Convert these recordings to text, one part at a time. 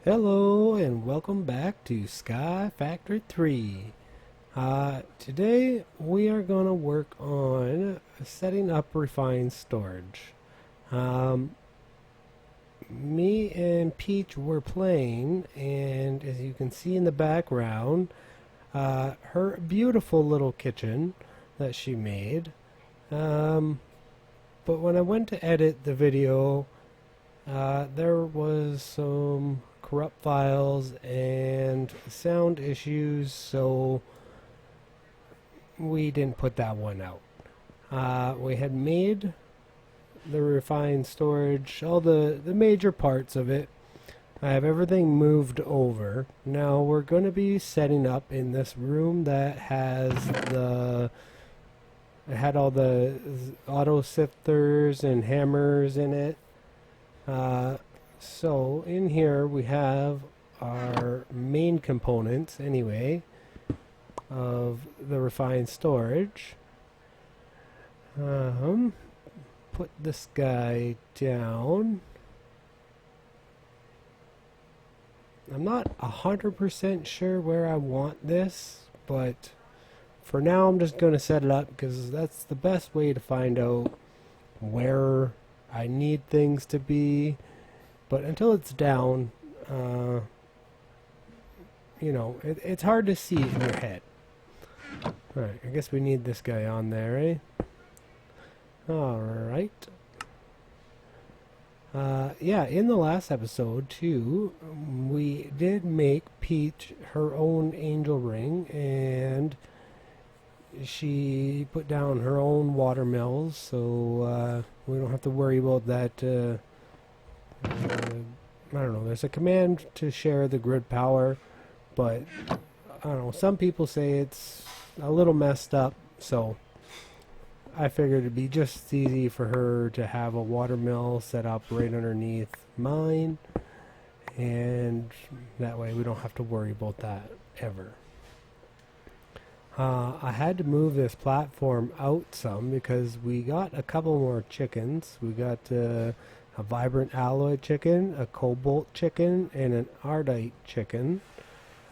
Hello and welcome back to Sky Factory 3. Today we are going to work on setting up refined storage. Um, Me and Peach were playing, and as you can see in the background, her beautiful little kitchen that she made. Um, but when I went to edit the video, there was some corrupt files and sound issues, so we didn't put that one out. We had made the refined storage, all the major parts of it. I have everything moved over. Now we're going to be setting up in this room that has it had all the auto sifters and hammers in it. So in here we have our main components anyway of the refined storage. Put this guy down. I'm not 100% sure where I want this, but for now I'm just going to set it up because that's the best way to find out where I need things to be. But until it's down, it's hard to see in your head. Alright, I guess we need this guy on there, eh? Alright. Yeah, in the last episode, too, we did make Peach her own angel ring, and she put down her own water mills, so we don't have to worry about that. I don't know, there's a command to share the grid power, but I don't know, some people say it's a little messed up, so I figured it'd be just easy for her to have a water mill set up right underneath mine, and that way we don't have to worry about that ever. I had to move this platform out some because we got a couple more chickens. We got a vibrant alloy chicken, a cobalt chicken, and an ardite chicken.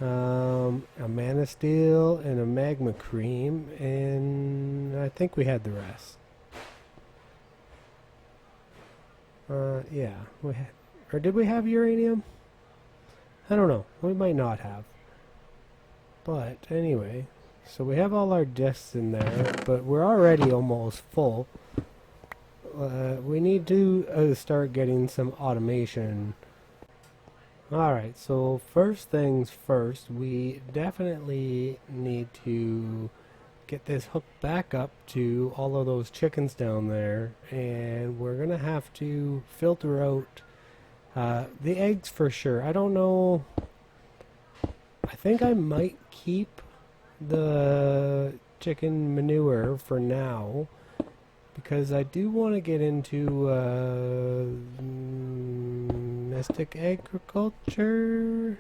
A mana steel and a magma cream, and I think we had the rest. Yeah, or did we have uranium? I don't know. We might not have. But anyway, so we have all our discs in there, but we're already almost full. We need to start getting some automation. Alright, so first things first, we definitely need to get this hooked back up to all of those chickens down there, and we're going to have to filter out the eggs for sure. I don't know, I think I might keep the chicken manure for now, because I do want to get into domestic agriculture,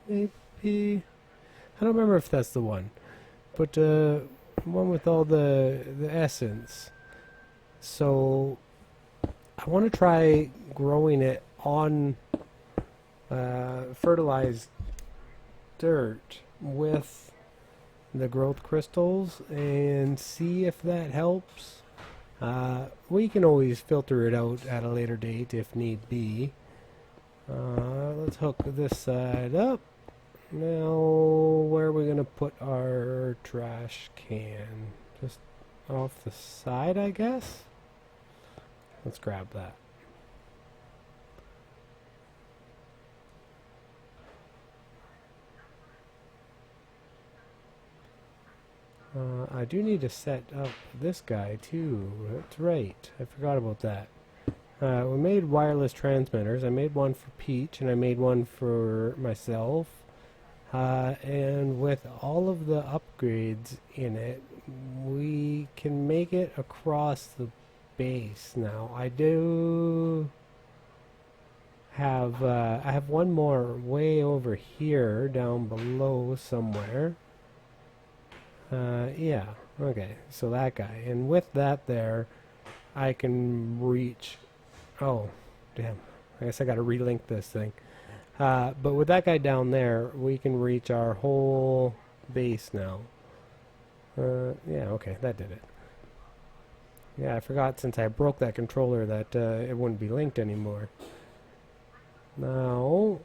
maybe. I don't remember if that's the one, but one with all the essence. So I want to try growing it on fertilized dirt with the growth crystals and see if that helps. We can always filter it out at a later date if need be. Let's hook this side up. Now, where are we going to put our trash can? Just off the side, I guess? Let's grab that. I do need to set up this guy too. That's right. I forgot about that. We made wireless transmitters. I made one for Peach and I made one for myself. And with all of the upgrades in it, we can make it across the base now. I do have I have one more way over here down below somewhere. Yeah, okay, so that guy. And with that there, I can reach... Oh, damn. I guess I gotta relink this thing. But with that guy down there, we can reach our whole base now. Yeah, okay, that did it. Yeah, I forgot since I broke that controller that it wouldn't be linked anymore. Now,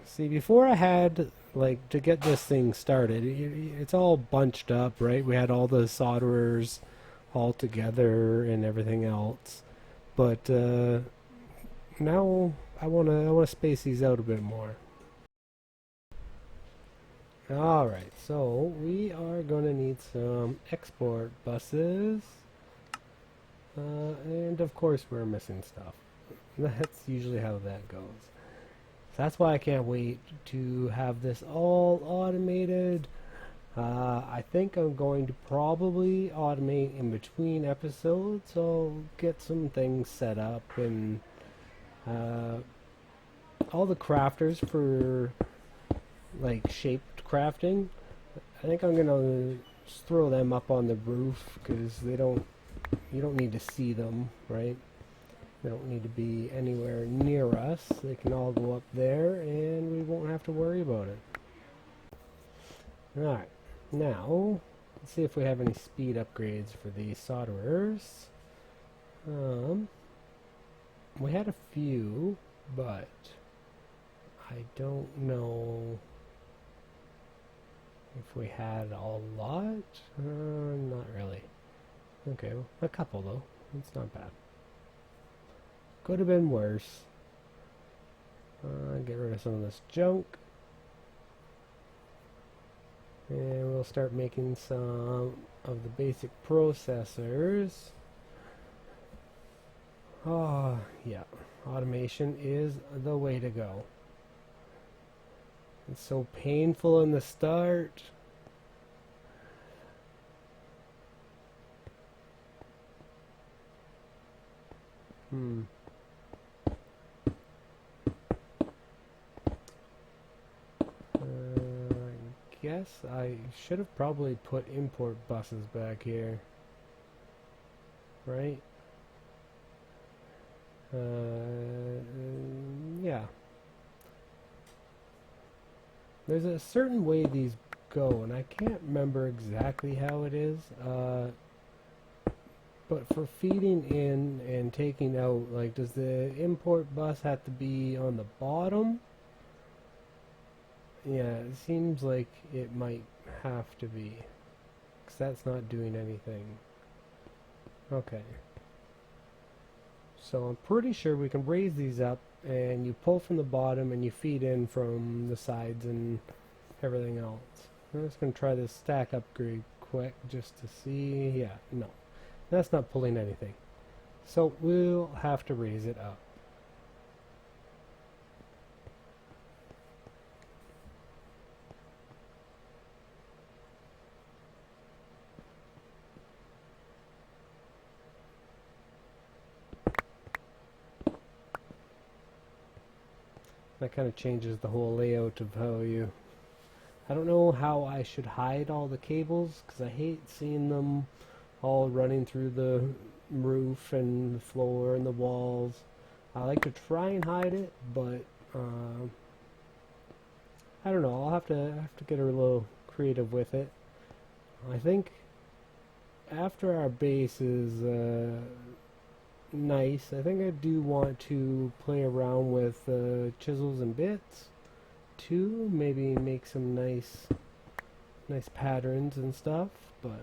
see, before I had, like, to get this thing started, it's all bunched up, right? We had all the solderers all together and everything else. But now I wanna space these out a bit more. Alright, so we are gonna need some export buses. And of course we're missing stuff. That's usually how that goes. So that's why I can't wait to have this all automated. I think I'm going to probably automate in between episodes. I'll get some things set up and all the crafters for like shaped crafting. I think I'm gonna just throw them up on the roof because you don't need to see them, right? They don't need to be anywhere near us. They can all go up there and we won't have to worry about it. Alright, now let's see if we have any speed upgrades for these solderers. We had a few, but I don't know if we had a lot. Not really. Okay, well, a couple though. It's not bad. Could have been worse. Get rid of some of this junk. And we'll start making some of the basic processors. Oh, yeah. Automation is the way to go. It's so painful in the start. I guess I should have probably put import buses back here. Right? Yeah. There's a certain way these go, and I can't remember exactly how it is. But for feeding in and taking out, like, does the import bus have to be on the bottom? Yeah, it seems like it might have to be. Because that's not doing anything. Okay. So I'm pretty sure we can raise these up and you pull from the bottom and you feed in from the sides and everything else. I'm just going to try this stack upgrade quick just to see. Yeah, no. That's not pulling anything. So we'll have to raise it up. That kind of changes the whole layout of how you... I don't know how I should hide all the cables, because I hate seeing them all running through the roof and the floor and the walls. I like to try and hide it, but I don't know. I'll have to get a little creative with it. I think after our base is nice, I think I do want to play around with chisels and bits too. Maybe make some nice patterns and stuff, but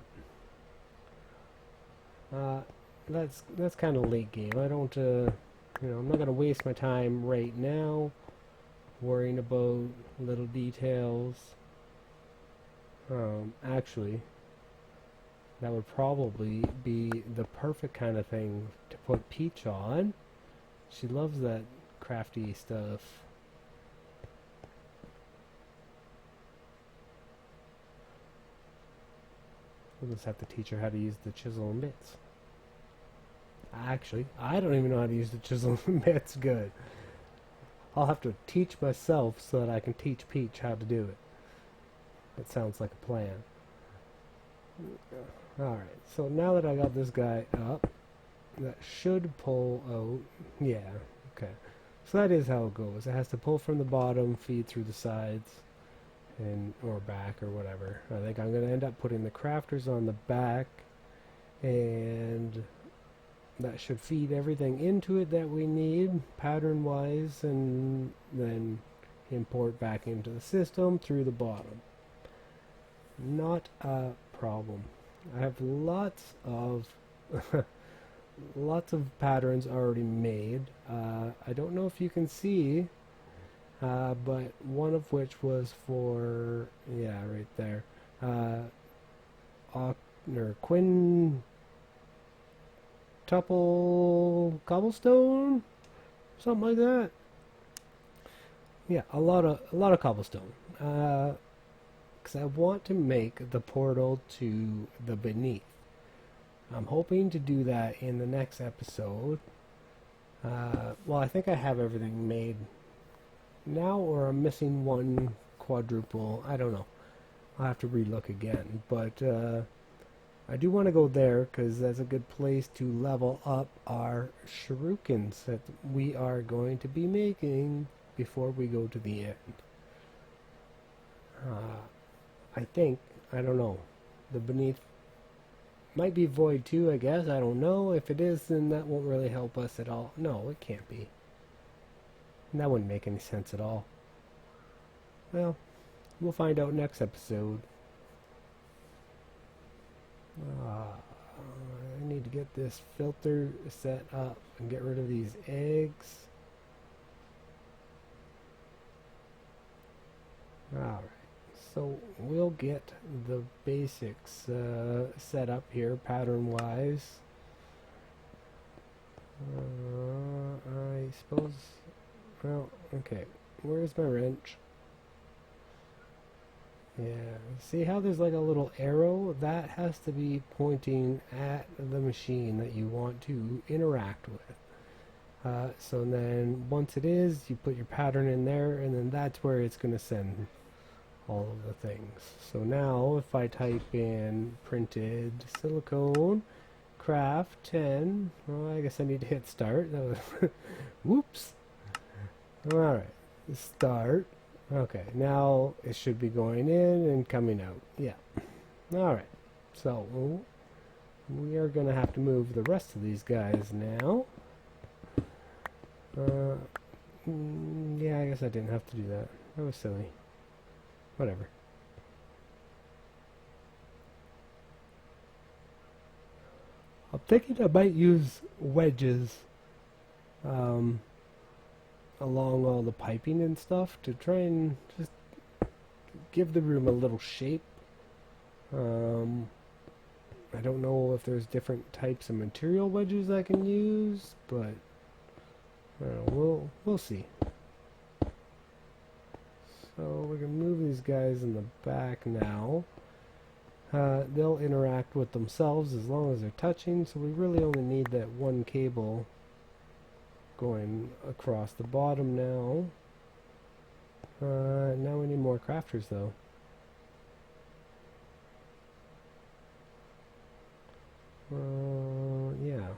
that's kind of late game. I don't I'm not gonna waste my time right now worrying about little details. Actually, that would probably be the perfect kind of thing to put Peach on. She loves that crafty stuff. We'll just have to teach her how to use the chisel and bits. Actually, I don't even know how to use the chisel and bits good. I'll have to teach myself so that I can teach Peach how to do it. That sounds like a plan. Alright, so now that I got this guy up, that should pull out. Yeah, okay. So that is how it goes. It has to pull from the bottom, feed through the sides, and or back or whatever. I think I'm going to end up putting the crafters on the back, and that should feed everything into it that we need pattern wise, and then import back into the system through the bottom. Not a problem. I have lots of lots of patterns already made. I don't know if you can see, but one of which was for, yeah, right there, or quintuple cobblestone, something like that. Yeah, a lot of cobblestone. Because I want to make the portal to the beneath. I'm hoping to do that in the next episode. Well, I think I have everything made now, or I'm missing one quadruple. I don't know. I'll have to relook again. But I do want to go there because that's a good place to level up our shurikens that we are going to be making before we go to the end. I think, I don't know, the beneath might be void too, I guess. I don't know. If it is, then that won't really help us at all. No, it can't be. That wouldn't make any sense at all. Well, we'll find out next episode. I need to get this filter set up and get rid of these eggs. Alright, so we'll get the basics set up here pattern wise. I suppose, well, okay, where's my wrench? Yeah, see how there's like a little arrow? That has to be pointing at the machine that you want to interact with. So then once it is, you put your pattern in there, and then that's where it's going to send all of the things. So now if I type in printed silicone craft 10, well, I guess I need to hit start. That was whoops. Alright, start. Okay, now it should be going in and coming out. Yeah. Alright, so we are going to have to move the rest of these guys now. Yeah, I guess I didn't have to do that. That was silly. Whatever. I'm thinking I might use wedges along all the piping and stuff to try and just give the room a little shape. I don't know if there's different types of material wedges I can use, but we'll see. So we can move these guys in the back now. They'll interact with themselves as long as they're touching, so we really only need that one cable going across the bottom now. Now we need more crafters though. Yeah.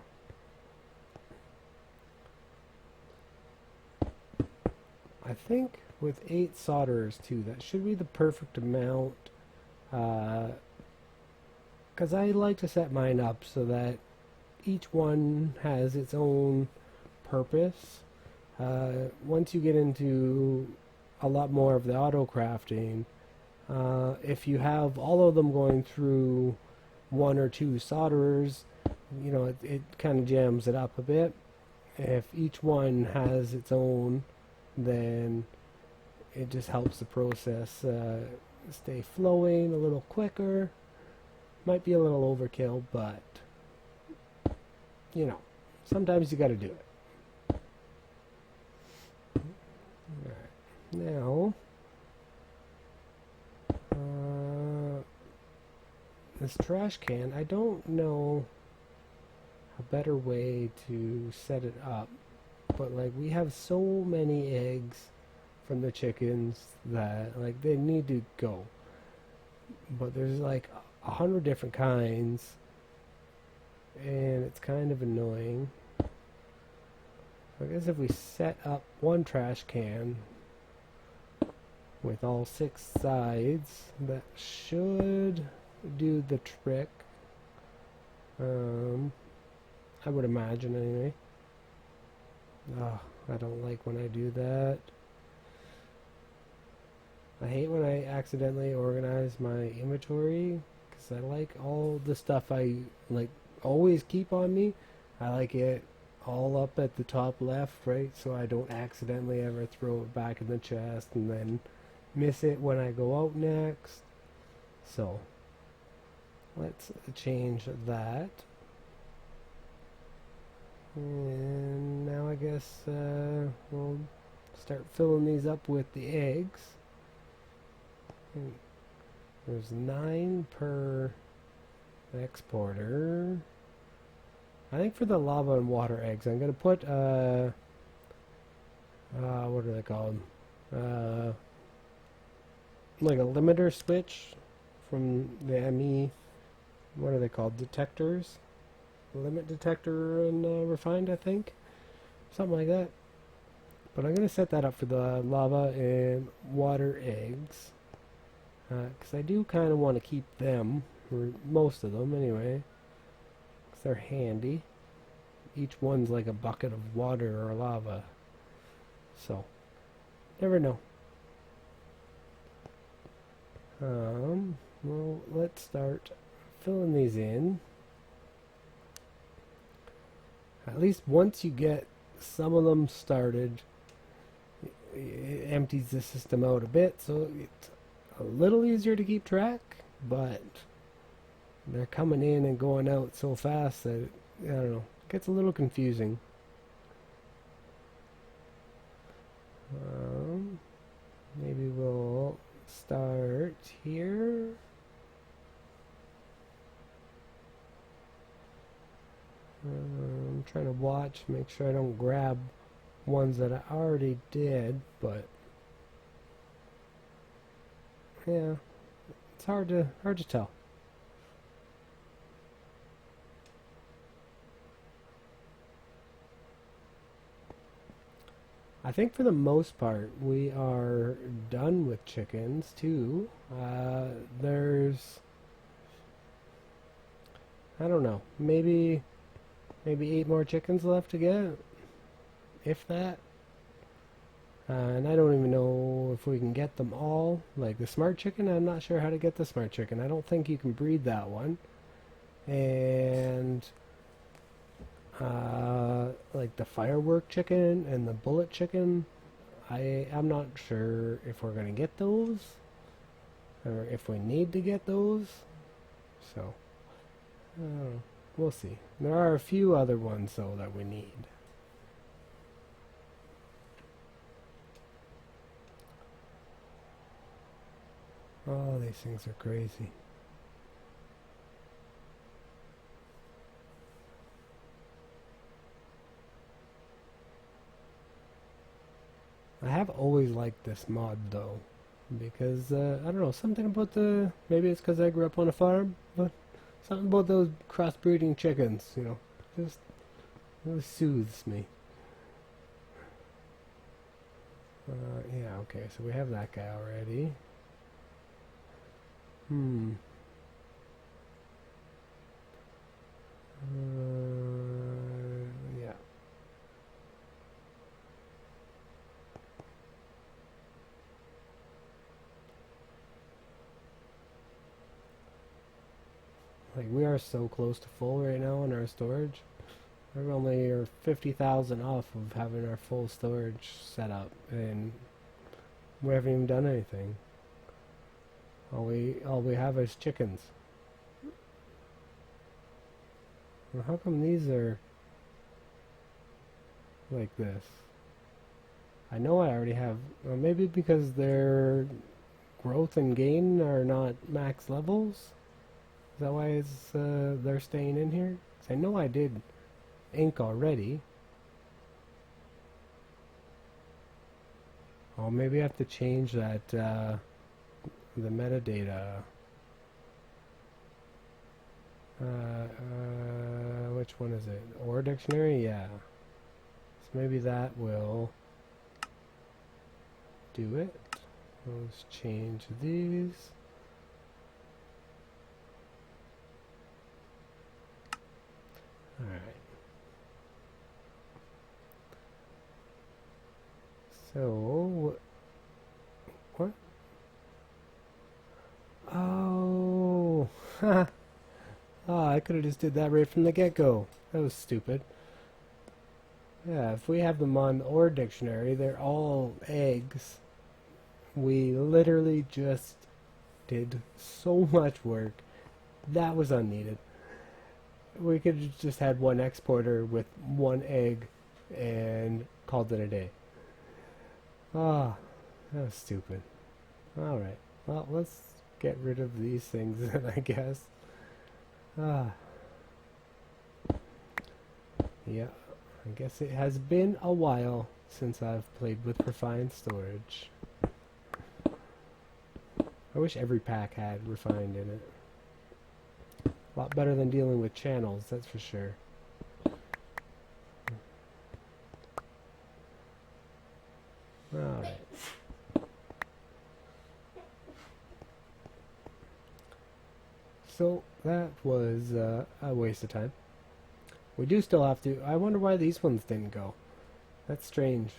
I think with 8 solderers too, that should be the perfect amount. Because I like to set mine up so that each one has its own purpose. Once you get into a lot more of the auto crafting, if you have all of them going through 1 or 2 solderers, you know, it kind of jams it up a bit. If each one has its own, then it just helps the process stay flowing a little quicker. Might be a little overkill, but you know, sometimes you got to do it. Alright, now this trash can, I don't know a better way to set it up, but like we have so many eggs from the chickens that like they need to go, but there's like 100 different kinds and it's kind of annoying. I guess if we set up one trash can with all 6 sides, that should do the trick. I would imagine anyway. Oh, I don't like when I do that. I hate when I accidentally organize my inventory, because I like all the stuff I like always keep on me. I like it all up at the top left, right, so I don't accidentally ever throw it back in the chest and then miss it when I go out next. So let's change that. And now I guess we'll start filling these up with the eggs. And there's 9 per exporter. I think for the lava and water eggs, I'm going to put, what are they called? Like a limiter switch from the ME, what are they called? Detectors? Limit detector and refined, I think. Something like that. But I'm going to set that up for the lava and water eggs. Because I do kind of want to keep them, or most of them anyway. Because they're handy. Each one's like a bucket of water or lava. So, never know. Well, let's start filling these in. At least once you get some of them started, it empties the system out a bit, so it's a little easier to keep track, but they're coming in and going out so fast that, I don't know, it gets a little confusing. Maybe we'll start here. I'm trying to watch, make sure I don't grab ones that I already did, but yeah, it's hard to tell. I think for the most part we are done with chickens too. There's, I don't know, maybe 8 more chickens left to get, if that. And I don't even know if we can get them all. Like the smart chicken, I'm not sure how to get the smart chicken. I don't think you can breed that one. And like the firework chicken and the bullet chicken, I'm not sure if we're gonna get those or if we need to get those. So we'll see. There are a few other ones though that we need. Oh, these things are crazy. I have always liked this mod though, because I don't know, something about maybe it's because I grew up on a farm, but something about those crossbreeding chickens, you know, just really soothes me. Yeah, okay, so we have that guy already. Yeah. Like, we are so close to full right now in our storage. We're only 50,000 off of having our full storage set up, and we haven't even done anything. All we have is chickens. Well, how come these are like this? I know I already have, or maybe because their growth and gain are not max levels? Is that why they're staying in here? 'Cause I know I did ink already. Oh, maybe I have to change that, the metadata. Which one is it? Or dictionary? Yeah. So maybe that will do it. Let's change these. Alright. So, what? Oh, oh, I could have just did that right from the get-go. That was stupid. Yeah, if we have them on the OR dictionary, they're all eggs. We literally just did so much work. That was unneeded. We could have just had one exporter with one egg and called it a day. Ah, that was stupid. Alright, well, let's get rid of these things then, I guess. Ah. Yeah, I guess it has been a while since I've played with refined storage. I wish every pack had refined in it. A lot better than dealing with channels, that's for sure. Alright. So, that was a waste of time. We do still have to... I wonder why these ones didn't go. That's strange.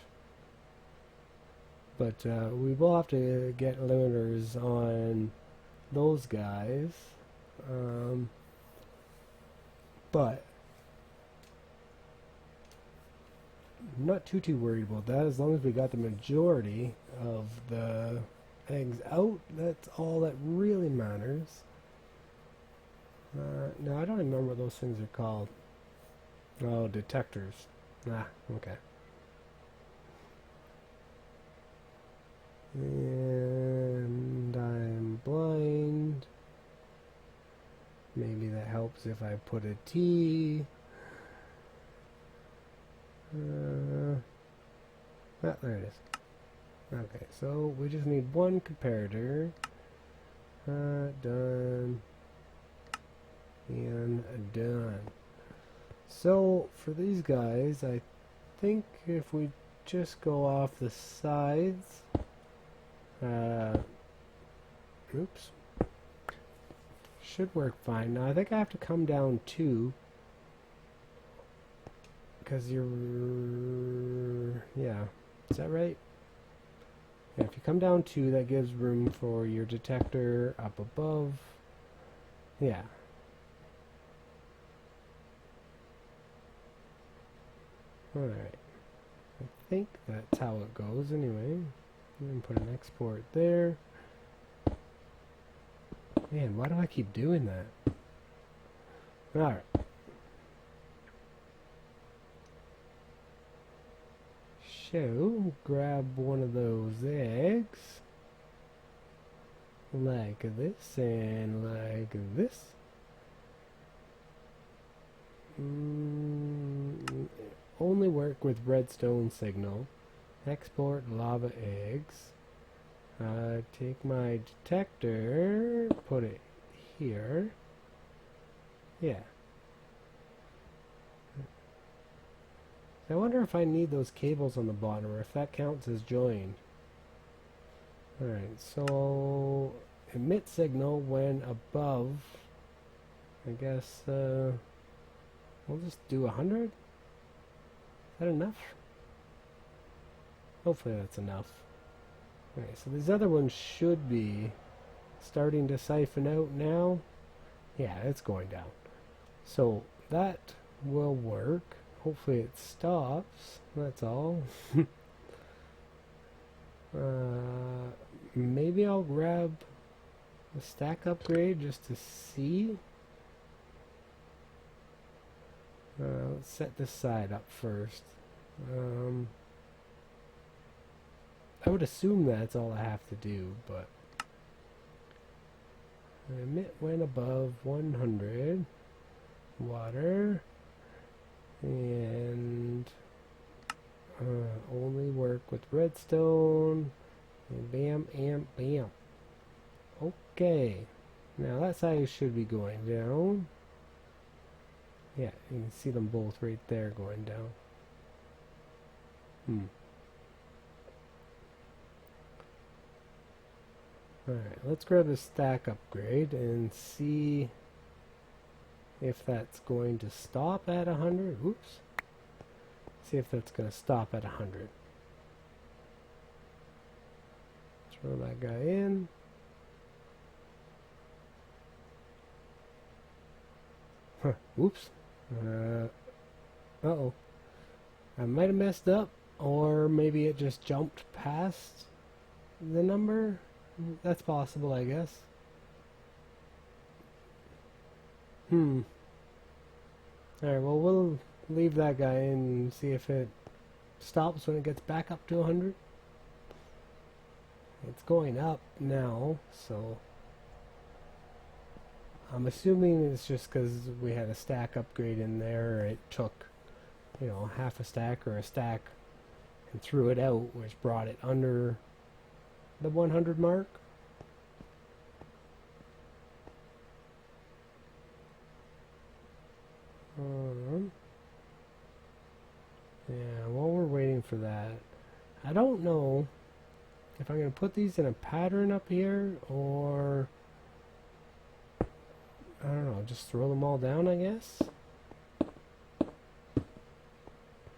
But we will have to get limiters on those guys. But I'm not too worried about that. As long as we got the majority of the eggs out, that's all that really matters. No, I don't remember what those things are called. Oh, detectors. Ah, okay. And I'm blind. Maybe that helps if I put a T. Ah, there it is. Okay, so we just need one comparator. Done. And done. So, for these guys, I think if we just go off the sides, oops, should work fine. Now, I think I have to come down 2, because you're, yeah, is that right? Yeah, if you come down 2, that gives room for your detector up above. Yeah. Alright, I think that's how it goes anyway. I'm gonna put an export there. Man, why do I keep doing that? Alright. So, grab one of those eggs. Like this and like this. Only work with redstone signal. Export lava eggs. Take my detector, put it here. Yeah. I wonder if I need those cables on the bottom or if that counts as joined. Alright, so emit signal when above. I guess we'll just do 100. Is that enough? Hopefully that's enough. Okay, so these other ones should be starting to siphon out now. Yeah, it's going down. So that will work. Hopefully it stops. That's all. Maybe I'll grab a stack upgrade just to see. Let's set this side up first. I would assume that's all I have to do, but emit when above 100 water and only work with redstone and bam. Okay, now that's how you should be going down. Yeah, you can see them both right there going down. Alright, let's grab a stack upgrade and see if that's going to stop at 100. Oops. See if that's going to stop at 100. Throw that guy in. Huh, oops. Uh-oh. I might have messed up, or maybe it just jumped past the number. That's possible, I guess. Alright, well, we'll leave that guy in and see if it stops when it gets back up to 100. It's going up now, so I'm assuming it's just because we had a stack upgrade in there. It took, you know, half a stack or a stack and threw it out, which brought it under the 100 mark. Yeah, while we're waiting for that, I don't know if I'm going to put these in a pattern up here, or I don't know, just throw them all down, I guess.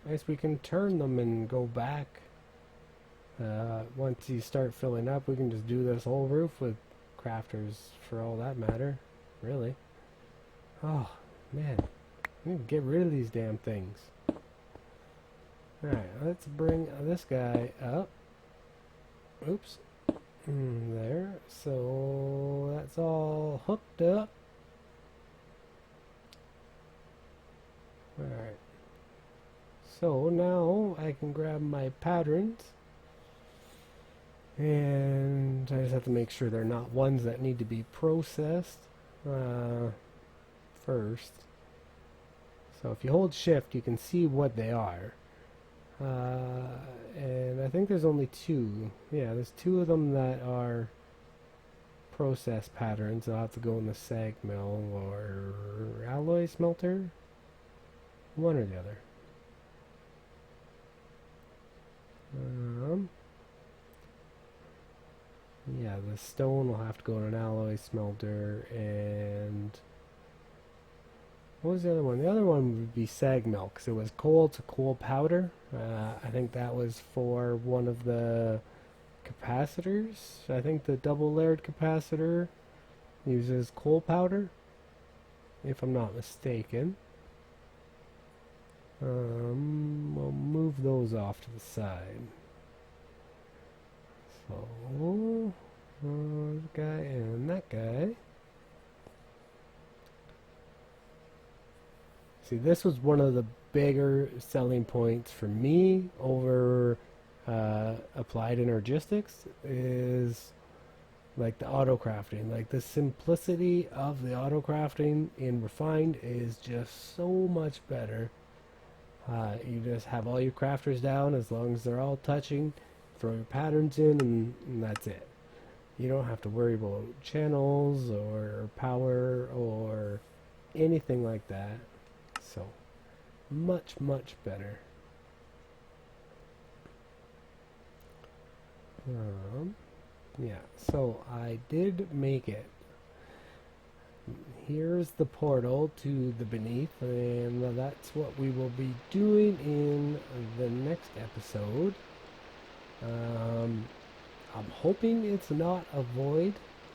I guess we can turn them and go back. Once you start filling up, we can just do this whole roof with crafters for all that matter, really. Oh, man. We need to get rid of these damn things. Alright, let's bring this guy up. Oops. There. So that's all hooked up. Alright. So now I can grab my patterns. And I just have to make sure they're not ones that need to be processed first. So if you hold shift, you can see what they are. And I think there's only two. Yeah, there's two of them that are process patterns. I'll have to go in the sag mill or alloy smelter. One or the other. Yeah, the stone will have to go in an alloy smelter, and what was the other one? The other one would be sag mill, because it was coal to coal powder. I think that was for one of the capacitors. I think the double layered capacitor uses coal powder, if I'm not mistaken. We'll move those off to the side. So, that guy and that guy. See, this was one of the bigger selling points for me over Applied Energistics, is like the auto crafting. Like the simplicity of the auto crafting in Refined is just so much better. You just have all your crafters down, as long as they're all touching, throw your patterns in, and that's it. You don't have to worry about channels or power or anything like that. So, much better. Yeah, so I did make it. Here's the portal to the beneath, and that's what we will be doing in the next episode. I'm hoping it's not a void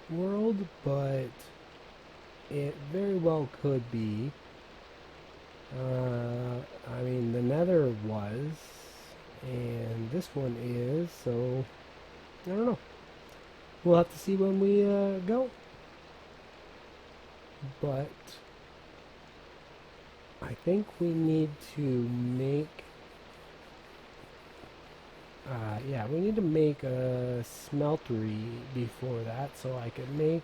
world, but it very well could be. I mean, the Nether was, and this one is, so I don't know. We'll have to see when we go. But I think we need to make we need to make a smeltery before that, so I can make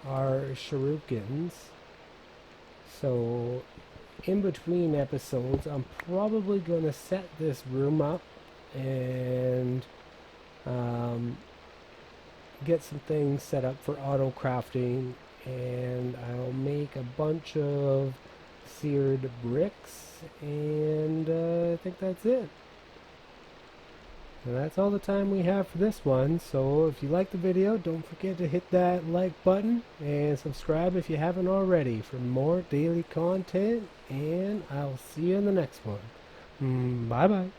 our shurikens. So in between episodes, I'm probably going to set this room up and get some things set up for auto crafting, and I'll make a bunch of seared bricks, and I think that's it. And that's all the time we have for this one. So if you like the video, don't forget to hit that like button and subscribe if you haven't already for more daily content. And I'll see you in the next one. Bye bye.